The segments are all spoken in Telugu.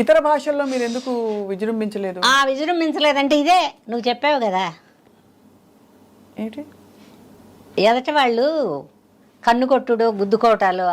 ఇతర భాషల్లో మీరు ఎందుకు విజృంభించలేదు? విజృంభించలేదంటే ఇదే నువ్వు చెప్పావు కదా, ఏంటి ఎదటి వాళ్ళు కన్ను కొట్టుడు గుద్దుకోవటాలు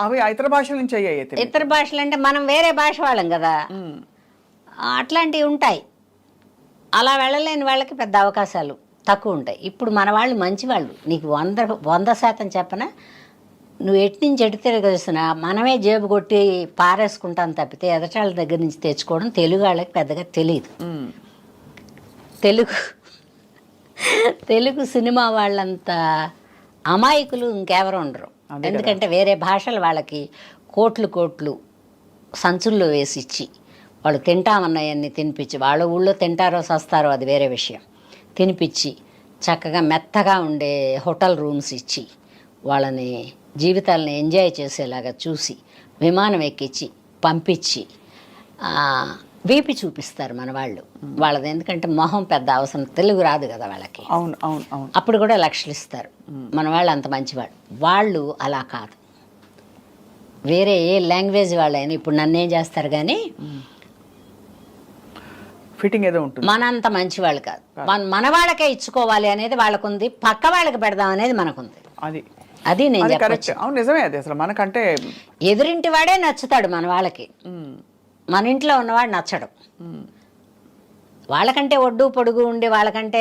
అవి ఇతర భాషల నుంచి అయ్యాయి. ఇతర భాషలు అంటే మనం వేరే భాష వాళ్ళం కదా, అట్లాంటివి ఉంటాయి. అలా వెళ్ళలేని వాళ్ళకి పెద్ద అవకాశాలు తక్కువ ఉంటాయి. ఇప్పుడు మన వాళ్ళు మంచివాళ్ళు, నీకు 100% చెప్పనా, నువ్వు ఎటు నుంచి ఎటు తిరగేస్తున్నా మనమే జేబు కొట్టి పారేసుకుంటాను తప్పితే ఎదటాళ్ళ దగ్గర నుంచి తెచ్చుకోవడం తెలుగు వాళ్ళకి పెద్దగా తెలియదు. తెలుగు సినిమా వాళ్ళంత అమాయకులు ఇంకెవరు ఉండరు. ఎందుకంటే వేరే భాషలు వాళ్ళకి కోట్లు సంచుల్లో వేసి ఇచ్చి వాళ్ళు తింటామన్నాయన్ని తినిపించి, వాళ్ళ ఊళ్ళో తింటారో సస్తారో అది వేరే విషయం, తినిపించి చక్కగా మెత్తగా ఉండే హోటల్ రూమ్స్ ఇచ్చి వాళ్ళని జీవితాలని ఎంజాయ్ చేసేలాగా చూసి విమానం ఎక్కించి పంపించి బీపీ చూపిస్తారు మన వాళ్ళు. వాళ్ళది ఎందుకంటే మొహం పెద్ద అవసరం, తెలుగు రాదు కదా వాళ్ళకి. అవును అవును అవును. అప్పుడు కూడా లక్షలు ఇస్తారు. మన వాళ్ళు అంత మంచివాళ్ళు. వాళ్ళు అలా కాదు, వేరే ఏ లాంగ్వేజ్ వాళ్ళైనా ఇప్పుడు నన్నేం చేస్తారు కానీ ఫిట్టింగ్ ఏదో ఉంటుంది. మనంత మంచివాళ్ళు కాదు. మన వాళ్ళకే ఇచ్చుకోవాలి అనేది వాళ్ళకుంది, పక్క వాళ్ళకి పెడదాం అనేది మనకుంది. అది నేను చెప్పచ్చు. అవును, నిజమే. అది అసలు మనకంటే ఎదురింటి వాడే నచ్చుతాడు మన వాళ్ళకి, మన ఇంట్లో ఉన్నవాడు నచ్చడు. వాళ్ళకంటే ఒడ్డు పొడుగు ఉండి వాళ్ళకంటే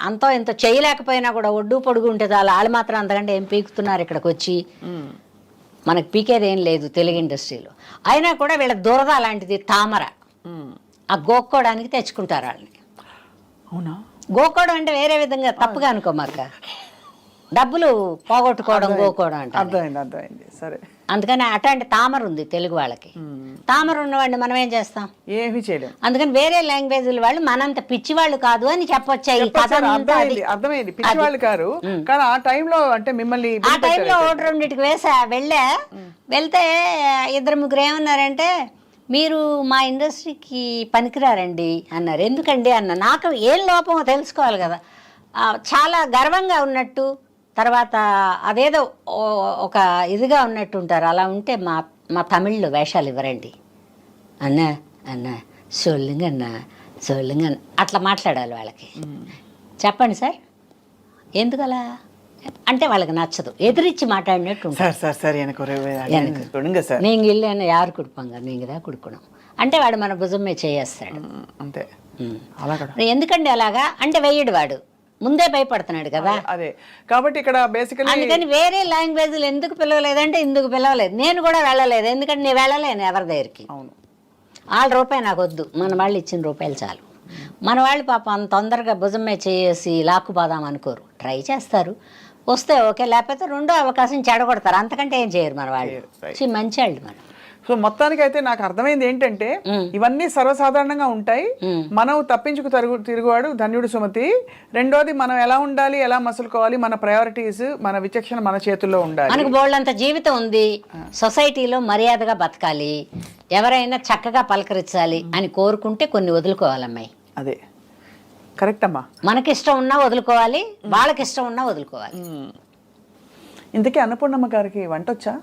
అంతో ఇంత చేయలేకపోయినా కూడా ఒడ్డు పొడుగు ఉంటే చాలా, వాళ్ళు మాత్రం అంతకంటే ఏం పీకుతున్నారు ఇక్కడికి వచ్చి, మనకు పీకేది ఏం లేదు తెలుగు ఇండస్ట్రీలో. అయినా కూడా వీళ్ళ దురద అలాంటిది, తామర. ఆ గోక్కోవడానికి తెచ్చుకుంటారు వాళ్ళని. అవునా? గోక్కోవడం అంటే వేరే విధంగా తప్పుగా అనుకోమాక, డబ్బులు పోగొట్టుకోవడం గోకోవడం అంటే. అర్థమైంది. సరే, అందుకని అట్లాంటి తామర ఉంది తెలుగు వాళ్ళకి. తామర ఉన్నవాడిని మనం ఏం చేస్తాం? ఏమీ చేయలేం. అందుకని వేరే లాంగ్వేజ్ల వాళ్ళు మనంత పిచ్చివాళ్ళు కాదు అని చెప్పొచ్చాయి. అర్థమైంది, పిచ్చివాళ్ళు కారు. కానీ ఆ టైంలో అంటే మిమ్మల్ని ఆ టైంలో 1-2 వెళ్తే 2-3 ఏమన్నారంటే, మీరు మా ఇండస్ట్రీకి పనికిరారండి అన్నారు. ఎందుకండి అన్న, నాకు ఏం లోపమో తెలుసుకోవాలి కదా. చాలా గర్వంగా ఉన్నట్టు, తర్వాత అదేదో ఒక ఇదిగా ఉన్నట్టు ఉంటారు. అలా ఉంటే మా తమిళ్లో వేషాలు ఇవ్వరండి అన్న సోల్లింగ్ అట్లా మాట్లాడాలి వాళ్ళకి. చెప్పండి సార్ ఎందుకలా అంటే వాళ్ళకి నచ్చదు, ఎదిరించి మాట్లాడినట్టు నేను ఇల్లు యారు కుడుపాంగా నీకు దా కుడుకున్నాం అంటే వాడు మన భుజమే చేయేస్తాడు అంతే. ఎందుకండి అలాగా అంటే వెయ్యడు, వాడు ముందే భయపడుతున్నాడు కదా. అదే కాబట్టి ఇక్కడ బేసికల్లీ అందుకని వేరే లాంగ్వేజ్లు ఎందుకు పిలవలేదంటే ఇందుకు పిలవలేదు. నేను కూడా వెళ్ళలేదు, ఎందుకంటే నేను వెళ్ళలేను ఎవరి దగ్గరికి. వాళ్ళ రూపాయి నాకు వద్దు, మన వాళ్ళు ఇచ్చిన రూపాయలు చాలు. మన వాళ్ళు పాపం తొందరగా భుజమే చేసి లాక్కుపోదాం అనుకోరు, ట్రై చేస్తారు, వస్తే ఓకే, లేకపోతే రెండో అవకాశం చెడగొడతారు. అంతకంటే ఏం చేయరు మన వాళ్ళు, మంచి వాళ్ళు మనం. సో మొత్తానికి అయితే నాకు అర్థమైంది ఏంటంటే ఇవన్నీ సర్వసాధారణంగా ఉంటాయి. మనం తప్పించుకు తిరుగువాడు ధన్యుడు సుమతి. రెండోది మనం ఎలా ఉండాలి, ఎలా మసులుకోవాలి, మన ప్రయారిటీస్, మన విచక్షణ మన చేతుల్లో ఉండాలి. మనకు బోల్డంత జీవితం ఉంది, సొసైటీలో మర్యాదగా బతకాలి, ఎవరైనా చక్కగా పలకరించాలి అని కోరుకుంటే కొన్ని వదులుకోవాలమ్మాయి. అదే కరెక్ట్ అమ్మా. మనకిష్టం ఉన్నా వదులుకోవాలి, వాళ్ళకిష్టం ఉన్నా వదులుకోవాలి. ఇంతకీ అన్నపూర్ణమ్మ గారికి వంట వచ్చా?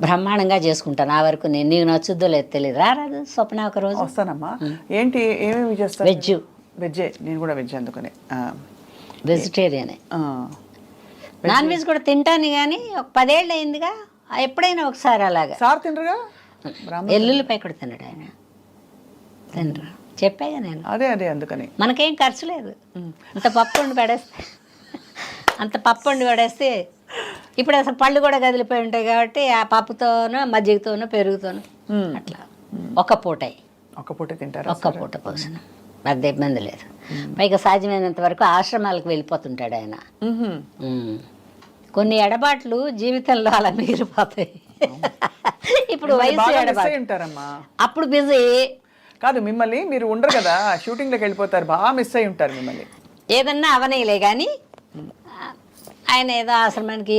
బ్రహ్మాండంగా చేసుకుంటాను. ఆ వరకు నేను, నీకు నచ్చుద్దో లేదు తెలియదు. రాదు స్వప్న ఒక రోజు వస్తానమ్మా. ఏంటి ఏమేమి చేస్తాను? వెజ్జే, నేను కూడా వెజ్, అందుకనే వెజిటేరియనే. నాన్ వెజ్ కూడా తింటాను కానీ ఒక 10 ఏళ్ళు అయిందిగా, ఎప్పుడైనా ఒకసారి అలాగా. సార్ తినరుగా? ఎల్లుల్లిపై కూడా తినడు ఆయన, తినరు చెప్పాగా నేను. అదే అందుకని మనకేం ఖర్చు లేదు. అంత పప్పు వండి పడేస్తే ఇప్పుడు అసలు పళ్ళు కూడా కదిలిపోయి ఉంటాయి కాబట్టి ఆ పప్పుతోనూ మజ్జిగతోనూ పెరుగుతోనూ అట్లా ఒక్క పూట తింటారు, ఒక్క పూట భోజనం, పెద్ద ఇబ్బంది లేదు. పైగా సాధ్యమైనంత వరకు ఆశ్రమాలకు వెళ్ళిపోతుంటాడు ఆయన. కొన్ని ఎడబాట్లు జీవితంలో అలా మిగిలిపోతాయి. ఇప్పుడు వయసు ఎడబాటు, అప్పుడు బిజీ కాదు. మిమ్మల్ని మీరు ఉండరు కదా, షూటింగ్లోకి వెళ్ళిపోతారు, బాగా మిస్ అయి ఉంటారు మిమ్మల్ని. ఏదన్నా అవనీలే కానీ ఆయన ఏదో ఆశ్రమానికి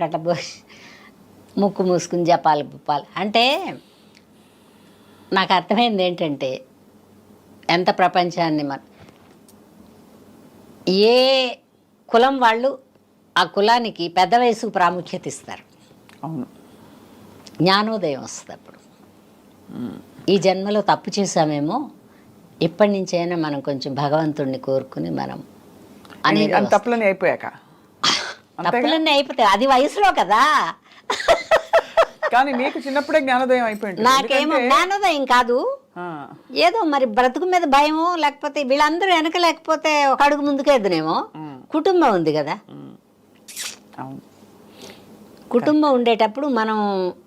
అట్లా పోయి ముక్కు మూసుకుని జపాలి అంటే నాకు అర్థమైంది ఏంటంటే, ఎంత ప్రపంచాన్ని ఏ కులం వాళ్ళు ఆ కులానికి పెద్ద వయసుకు ప్రాముఖ్యత ఇస్తారు. అవును, జ్ఞానోదయం వస్తుంది అప్పుడు. ఈ జన్మలో తప్పు చేసామేమో, ఇప్పటి నుంచైనా మనం కొంచెం భగవంతుడిని కోరుకుని మనం అనేది అంత తప్పులన్నీ అయిపోయాక తప్పులన్నీ అయిపోతాయి. అది వయసులో కదా. కానీ మీకు చిన్నప్పుడే జ్ఞానోదయం అయిపోయింది. నాకేమో జ్ఞానోదయం కాదు, ఏదో మరి బ్రతుకు మీద భయమో, లేకపోతే వీళ్ళందరూ వెనక లేకపోతే ఒక అడుగు ముందుకేద్దునేమో. కుటుంబం ఉంది కదా, అవును. కుటుంబం ఉండేటప్పుడు మనం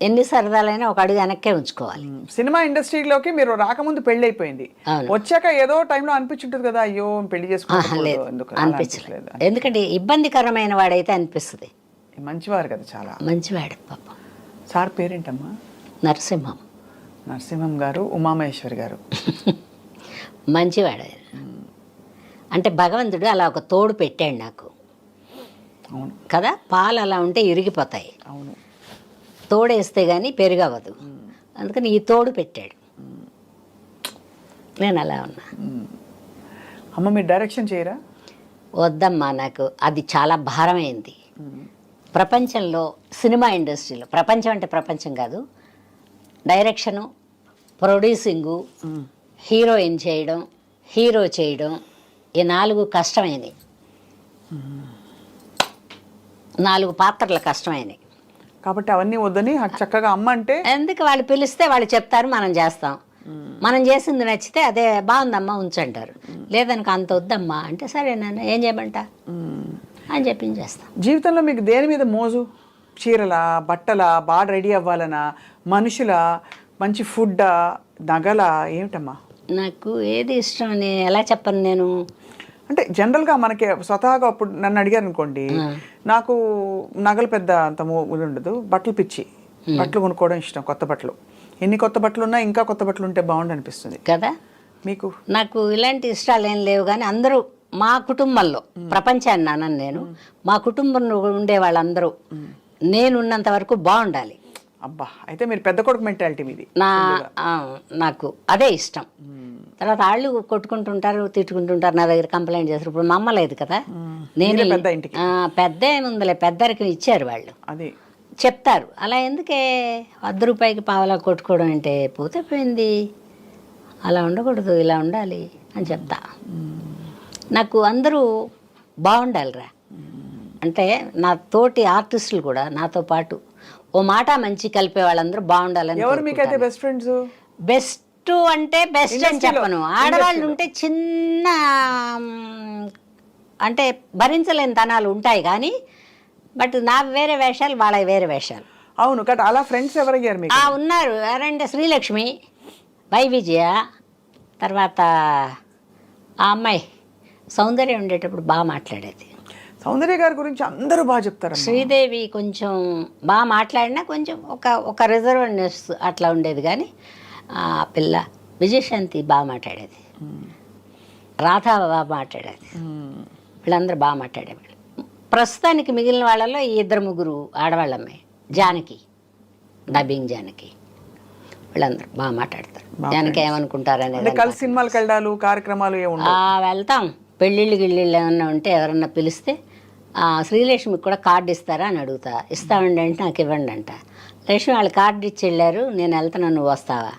ఎన్ని సరదాలైనా ఒక అడుగు వెనక్కే ఉంచుకోవాలి. సినిమా ఇండస్ట్రీలోకి మీరు రాకముందు పెళ్లి అయిపోయింది, వచ్చాక ఏదో టైంలో అనిపించుంటుంది కదా, అయ్యో పెళ్లి చేసుకోలేదు అనిపించలేదు. ఎందుకంటే ఇబ్బందికరమైన వాడైతే అనిపిస్తుంది. మంచివారు కదా, చాలా మంచివాడు పాపం. సార్ పేరేంటమ్మా? నరసింహం. నరసింహం గారు, ఉమామహేశ్వరి గారు. మంచివాడు ఆయన. అంటే భగవంతుడు అలా ఒక తోడు పెట్టాడు నాకు. అవును కదా, పాలు అలా ఉంటే ఇరిగిపోతాయి, అవును, తోడేస్తే కానీ పెరుగవదు. అందుకని ఈ తోడు పెట్టాడు, నేను అలా ఉన్నా. అమ్మ మీరు డైరెక్షన్ చేయరా? వద్దమ్మా, నాకు అది చాలా భారమైంది. ప్రపంచంలో సినిమా ఇండస్ట్రీలో, ప్రపంచం అంటే ప్రపంచం కాదు, డైరెక్షను, ప్రొడ్యూసింగు, హీరోయిన్ చేయడం, హీరో చేయడం, ఈ 4 కష్టమైనవి. 4 పాత్రలు కష్టమైనవి. కాబట్టి అవన్నీ వద్దని చక్కగా అమ్మ అంటే ఎందుకు, వాళ్ళు పిలిస్తే వాళ్ళు చెప్తారు, మనం చేస్తాం. మనం చేసింది నచ్చితే అదే బాగుందమ్మా ఉంచంటారు, లేదనుక అంత వద్దమ్మా అంటే సరే నాన్న ఏం చేయమంటా అని చేస్తాం. జీవితంలో మీకు దేని మీద మోజు? చీరలా, బట్టలా, బాగా రెడీ అవ్వాలనా, మనుషుల, మంచి ఫుడ్డా, నగలా, ఏమిటమ్మా? నాకు ఏది ఇష్టం అని ఎలా చెప్పను నేను. అంటే జనరల్గా మనకి స్వతహాగా అప్పుడు నన్ను అడిగారు అనుకోండి, నాకు నగలు పెద్ద అంత ఉండదు, బట్టలు పిచ్చి, బట్టలు కొనుక్కోవడం ఇష్టం, కొత్త బట్టలు. ఎన్ని కొత్త బట్టలు ఉన్నా ఇంకా కొత్త బట్టలు ఉంటే బాగుండు అనిపిస్తుంది కదా. మీకు? నాకు ఇలాంటి ఇష్టాలు ఏం లేవు, కానీ అందరూ మా కుటుంబంలో, ప్రపంచాన్ని నానని నేను, మా కుటుంబంలో ఉండే వాళ్ళందరూ నేనున్నంత వరకు బాగుండాలి. అబ్బా, అయితే మీరు పెద్ద కొడుకు మెంటాలిటీ మీది. నాకు అదే ఇష్టం. తర్వాత వాళ్ళు కొట్టుకుంటుంటారు, తిట్టుకుంటుంటారు, నా దగ్గర కంప్లైంట్ చేస్తారు. ఇప్పుడు మా అమ్మ లేదు కదా, నేను పెద్ద ఏముందిలే, పెద్దరికి ఇచ్చారు వాళ్ళు, అది చెప్తారు. అలా ఎందుకే 100 రూపాయికి పావలా కొట్టుకోవడం అంటే, పోతే పోయింది, అలా ఉండకూడదు, ఇలా ఉండాలి అని చెప్తా. నాకు అందరూ బాగుండాలిరా అంటే, నా తోటి ఆర్టిస్టులు కూడా నాతో పాటు ఓ మాట మంచి కలిపే వాళ్ళందరూ బాగుండాలని. ఎవరు మీకైతే బెస్ట్ ఫ్రెండ్స్? బెస్ట్ అంటే బెస్ట్ అని చెప్పను, ఆడవాళ్ళు ఉంటే చిన్న అంటే భరించలేని తనాలు ఉంటాయి, కానీ బట్ నా వేరే వేషాలు, వాళ్ళ వేరే వేషాలు. అవును, కట్ అలా ఫ్రెండ్స్ ఎవరయ్యారు మీకు? ఉన్నారు, ఎవరంటే శ్రీలక్ష్మి, వై విజయ, తర్వాత ఆ అమ్మాయి సౌందర్య ఉండేటప్పుడు బాగా మాట్లాడేది. సౌందర్య గారి గురించి అందరూ బాగా చెప్తారు. శ్రీదేవి కొంచెం బాగా మాట్లాడినా కొంచెం ఒక రిజర్వ్నెస్ అట్లా ఉండేది, కానీ ఆ పిల్ల విజయశాంతి బాగా మాట్లాడేది, రాధా బాగా మాట్లాడేది, వీళ్ళందరూ బాగా మాట్లాడేవాళ్ళు. ప్రస్తుతానికి మిగిలిన వాళ్ళలో ఈ 2-3 ఆడవాళ్ళమ్మే, జానకి, డబ్బింగ్ జానకి, వీళ్ళందరూ బాగా మాట్లాడతారు. జానకి ఏమనుకుంటారనేది. కలిసి సినిమాలకు వెళ్ళాలి, కార్యక్రమాలు వెళ్తాం. పెళ్ళిళ్ళు గిళ్ళిళ్ళు ఏమన్నా ఉంటే ఎవరన్నా పిలిస్తే శ్రీలక్ష్మికి కూడా కార్డు ఇస్తారా అని అడుగుతా. ఇస్తామండి అంటే నాకు ఇవ్వండి అంట. లక్ష్మి వాళ్ళు కార్డు ఇచ్చి వెళ్ళారు, నేను వెళ్తున్నాను, నువ్వు వస్తావా?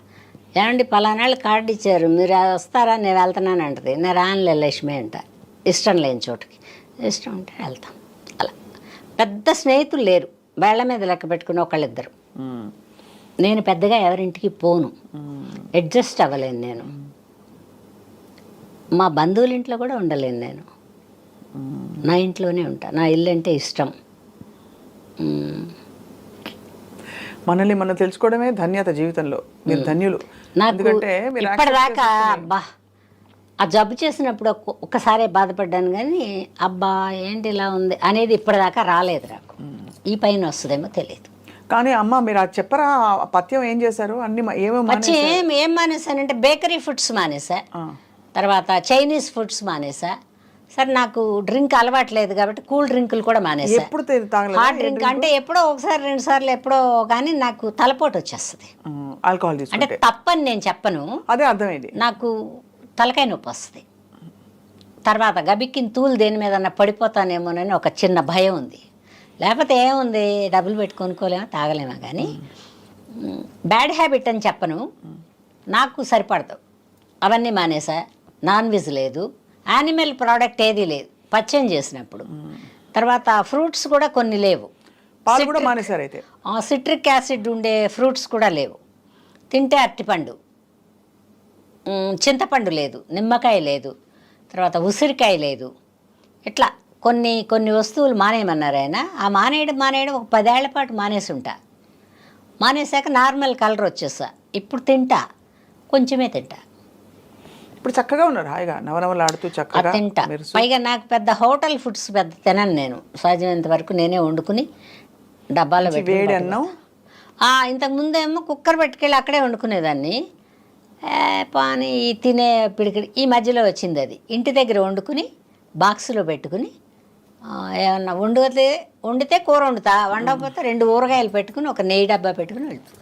ఏమండి పలానాళ్ళు కార్డు ఇచ్చారు, మీరు వస్తారా, నేను వెళ్తున్నాను అంటది. నేను రానులే లక్ష్మి అంట, ఇష్టం లేని చోటుకి. ఇష్టం ఉంటే వెళ్తాం. అలా పెద్ద స్నేహితులు లేరు, వేళ్ల మీద లెక్క పెట్టుకుని ఒకళ్ళిద్దరు. నేను పెద్దగా ఎవరింటికి పోను, అడ్జస్ట్ అవ్వలేను నేను. మా బంధువుల ఇంట్లో కూడా ఉండలేను నేను, నా ఇంట్లోనే ఉంటా. నా ఇల్లు అంటే ఇష్టం. మనల్ని మనం తెలుసుకోవడమే ధన్యత జీవితంలో. మీరు ధన్యులు. నాకు ఇప్పటిదాకా అబ్బా ఆ జబ్బు చేసినప్పుడు ఒక్కసారే బాధపడ్డాను, కానీ అబ్బా ఏంటి ఇలా ఉంది అనేది ఇప్పటిదాకా రాలేదు నాకు. ఈ పైన వస్తుందేమో తెలియదు. కానీ అమ్మ మీరు అది చెప్పరా, పథ్యం ఏం చేశారు? అన్ని ఏం మానేశానంటే బేకరీ ఫుడ్స్ మానేసా, తర్వాత చైనీస్ ఫుడ్స్ మానేసా. సరే నాకు డ్రింక్ అలవాట్లేదు కాబట్టి కూల్ డ్రింకులు కూడా మానేసా. హాట్ డ్రింక్ అంటే ఎప్పుడో 1-2 సార్లు ఎప్పుడో, కానీ నాకు తలపోటు వచ్చేస్తుంది. ఆల్కహాల్ అంటే తప్పని నేను చెప్పను, అదే అర్థమైంది. నాకు తలకాయ నొప్పి వస్తుంది. తర్వాత గబిక్కిన తూలు దేని మీద పడిపోతానేమోనని ఒక చిన్న భయం ఉంది. లేకపోతే ఏముంది, డబ్బులు పెట్టి కొనుక్కోలేమో తాగలేమా, కానీ బ్యాడ్ హ్యాబిట్ అని చెప్పను. నాకు సరిపడదు, అవన్నీ మానేసా. నాన్ వెజ్ లేదు, యానిమల్ ప్రోడక్ట్ ఏది లేదు పచ్చం చేసినప్పుడు. తర్వాత ఫ్రూట్స్ కూడా కొన్ని లేవు, పాలు కూడా మానేశారు అయితే. సిట్రిక్ యాసిడ్ ఉండే ఫ్రూట్స్ కూడా లేవు. తింటే అరటిపండు, చింతపండు లేదు, నిమ్మకాయ లేదు, తర్వాత ఉసిరికాయ లేదు. ఇట్లా కొన్ని కొన్ని వస్తువులు మానేయమన్నారు ఆయన. ఆ మానేయడం ఒక 10 ఏళ్ల పాటు మానేసి ఉంటా. మానేశాక నార్మల్ కలర్ వచ్చేసా. ఇప్పుడు తింటా, కొంచెమే తింటా. ఇప్పుడు చక్కగా ఉన్నారు, హాయిగా నవనవలాడుతూ చక్కగా తింటా. పైగా నాకు పెద్ద హోటల్ ఫుడ్స్ పెద్ద తినను నేను. సాధ్యమైనంత వరకు నేనే వండుకుని డబ్బాలో పెట్టి వేడి అన్నం. ఇంతకుముందేమో కుక్కర్ పెట్టుకెళ్ళి అక్కడే వండుకునేదాన్ని. పాని తినే పిడికిడి ఈ మధ్యలో వచ్చింది అది. ఇంటి దగ్గర వండుకుని బాక్సులో పెట్టుకుని ఏమన్నా వండితే కూర వండుతా, వండకపోతే 2 ఊరగాయలు పెట్టుకుని ఒక నెయ్యి డబ్బా పెట్టుకుని వెళ్తా.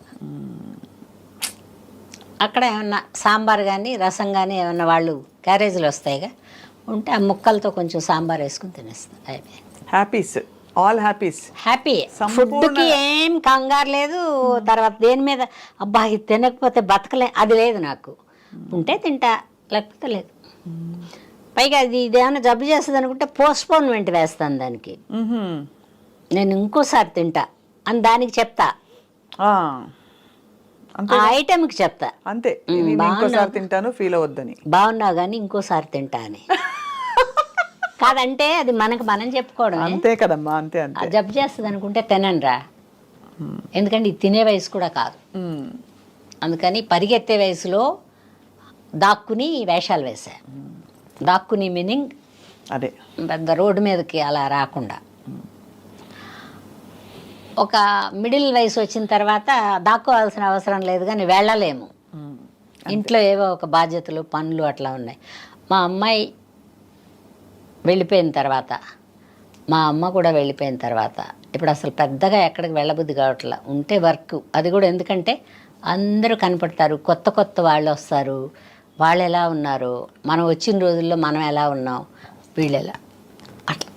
అక్కడ ఏమన్నా సాంబార్ కానీ రసం కానీ ఏమన్నా వాళ్ళు క్యారేజీలు వస్తాయిగా ఉంటే ఆ ముక్కలతో కొంచెం సాంబార్ వేసుకుని తినేస్తాను. అయిపోయింది. Happies, all happies. హ్యాపీ. ఫుడ్కి ఏం కంగారు లేదు. తర్వాత దేని మీద అబ్బా ఇది తినకపోతే బతకలే అది లేదు నాకు. ఉంటే తింటా, లేకపోతే లేదు. పైగా ఇదేమైనా జబ్బు చేస్తుంది అనుకుంటే పోస్ట్పోన్మెంట్ వేస్తాను దానికి. నేను ఇంకోసారి తింటా అని దానికి చెప్తా, ఆ ఐటెంకి చెప్తా. అంతే, ఇంకోసారి తింటాను ఫీల్ అవ్వద్దని. బాగున్నావు కానీ ఇంకోసారి తింటా అని. కాదంటే అది మనం చెప్పుకోవడం. అంతే కదమ్మా, అంతే అంతే. జబ్బు చేస్తుంది అనుకుంటే తినండిరా, ఎందుకంటే ఇది తినే వయసు కూడా కాదు. అందుకని పరిగెత్తే వయసులో దాక్కుని వేషాలు వేసా. దాక్కుని మీనింగ్ అదే పెద్ద రోడ్డు మీదకి అలా రాకుండా. ఒక మిడిల్ వయసు వచ్చిన తర్వాత దాక్కోవాల్సిన అవసరం లేదు, కానీ వెళ్ళలేము. ఇంట్లో ఏవో ఒక బాధ్యతలు పనులు అట్లా ఉన్నాయి. మా అమ్మాయి వెళ్ళిపోయిన తర్వాత, మా అమ్మ కూడా వెళ్ళిపోయిన తర్వాత ఇప్పుడు అసలు పెద్దగా ఎక్కడికి వెళ్ళబుద్ధి కావట్లా. ఉంటే వర్క్, అది కూడా ఎందుకంటే అందరూ కనపడతారు, కొత్త కొత్త వాళ్ళు వస్తారు. వాళ్ళు ఎలా ఉన్నారు, మనం వచ్చిన రోజుల్లో మనం ఎలా ఉన్నాం, వీళ్ళు ఎలా, అట్లా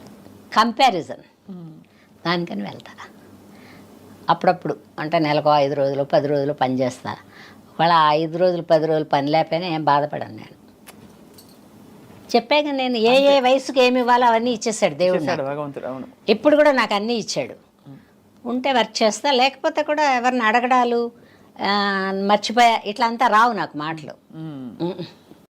కంపారిజన్. దానికని వెళ్తా అప్పుడప్పుడు. అంటే నెలకు 5 రోజులు 10 రోజులు పని చేస్తా. ఒకవేళ 5 రోజులు 10 రోజులు పని లేకపోయినా ఏం బాధపడను నేను. చెప్పాక నేను ఏ వయసుకి ఏమి ఇవ్వాలో అవన్నీ ఇచ్చేసాడు దేవుడు. ఇప్పుడు కూడా నాకు అన్నీ ఇచ్చాడు. ఉంటే వర్క్ చేస్తా, లేకపోతే కూడా ఎవరిని అడగడాలు మర్చిపోయా ఇట్లా అంతా రావు నాకు మాటలు.